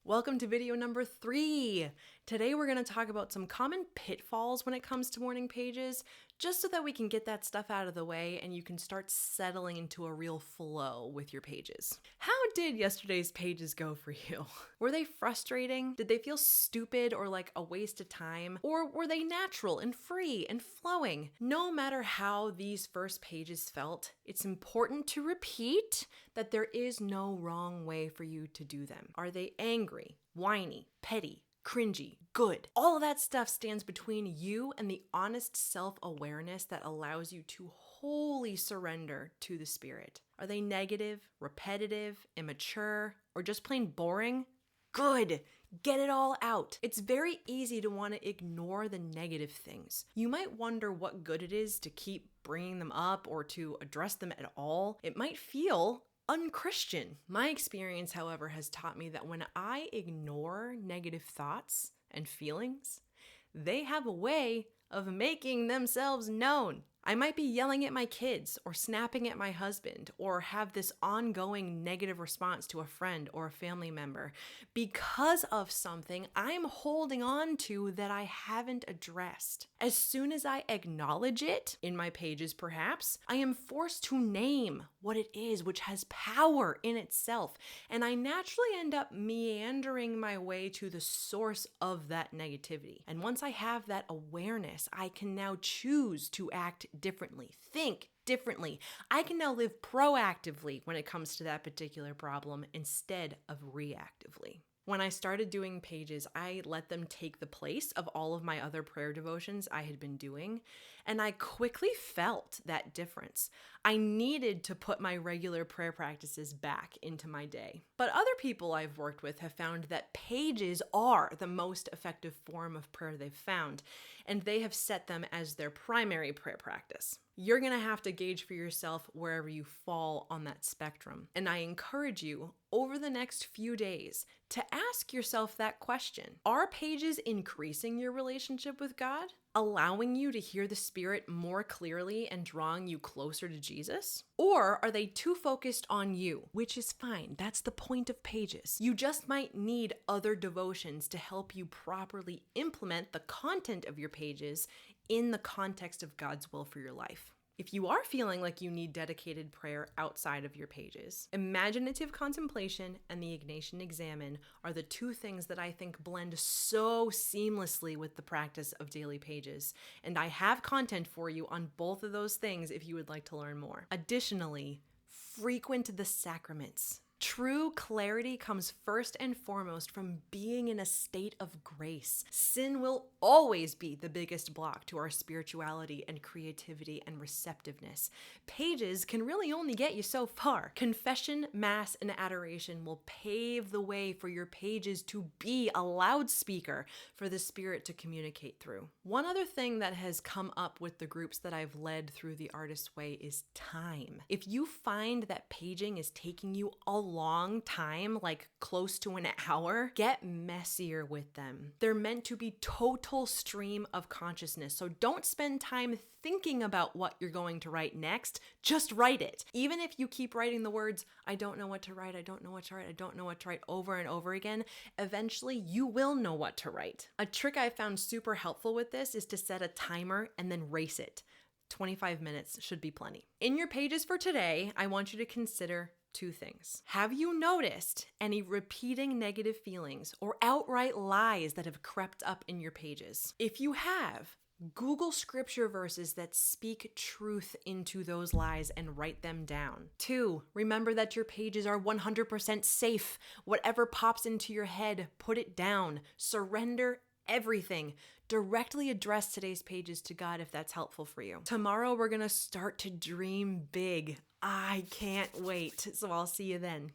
Welcome to video number 3. Today we're going to talk about some common pitfalls when it comes to morning pages, just so that we can get that stuff out of the way and you can start settling into a real flow with your pages. How did yesterday's pages go for you? Were they frustrating? Did they feel stupid or like a waste of time? Or were they natural and free and flowing? No matter how these first pages felt, it's important to repeat that there is no wrong way for you to do them. Are they angry, whiny, petty, cringy, good? All of that stuff stands between you and the honest self-awareness that allows you to wholly surrender to the Spirit. Are they negative, repetitive, immature, or just plain boring? Good! Get it all out. It's very easy to want to ignore the negative things. You might wonder what good it is to keep bringing them up or to address them at all. It might feel unchristian. My experience, however, has taught me that when I ignore negative thoughts and feelings, they have a way of making themselves known. I might be yelling at my kids or snapping at my husband or have this ongoing negative response to a friend or a family member because of something I'm holding on to that I haven't addressed. As soon as I acknowledge it, in my pages perhaps, I am forced to name what it is, which has power in itself, and I naturally end up meandering my way to the source of that negativity. And once I have that awareness, I can now choose to act differently, think differently. I can now live proactively when it comes to that particular problem instead of reactively. When I started doing pages, I let them take the place of all of my other prayer devotions I had been doing, and I quickly felt that difference. I needed to put my regular prayer practices back into my day. But other people I've worked with have found that pages are the most effective form of prayer they've found, and they have set them as their primary prayer practice. You're going to have to gauge for yourself wherever you fall on that spectrum. And I encourage you over the next few days to ask yourself that question. Are pages increasing your relationship with God? Allowing you to hear the Spirit more clearly and drawing you closer to Jesus? Or are they too focused on you? Which is fine. That's the point of pages. You just might need other devotions to help you properly implement the content of your pages in the context of God's will for your life. If you are feeling like you need dedicated prayer outside of your pages, imaginative contemplation and the Ignatian Examen are the two things that I think blend so seamlessly with the practice of daily pages. And I have content for you on both of those things if you would like to learn more. Additionally, frequent the sacraments. True clarity comes first and foremost from being in a state of grace. Sin will always be the biggest block to our spirituality and creativity and receptiveness. Pages can really only get you so far. Confession, Mass, and adoration will pave the way for your pages to be a loudspeaker for the Spirit to communicate through. One other thing that has come up with the groups that I've led through the Artist's Way is time. If you find that paging is taking you a long time, like close to an hour, get messier with them. They're meant to be total stream of consciousness. So don't spend time thinking about what you're going to write next. Just write it. Even if you keep writing the words, I don't know what to write, I don't know what to write, I don't know what to write over and over again, eventually you will know what to write. A trick I found super helpful with this is to set a timer and then race it. 25 minutes should be plenty. In your pages for today, I want you to consider two things. Have you noticed any repeating negative feelings or outright lies that have crept up in your pages? If you have, Google scripture verses that speak truth into those lies and write them down. 2, remember that your pages are 100% safe. Whatever pops into your head, put it down. Surrender everything. Directly address today's pages to God if that's helpful for you. Tomorrow, we're going to start to dream big. I can't wait. So I'll see you then.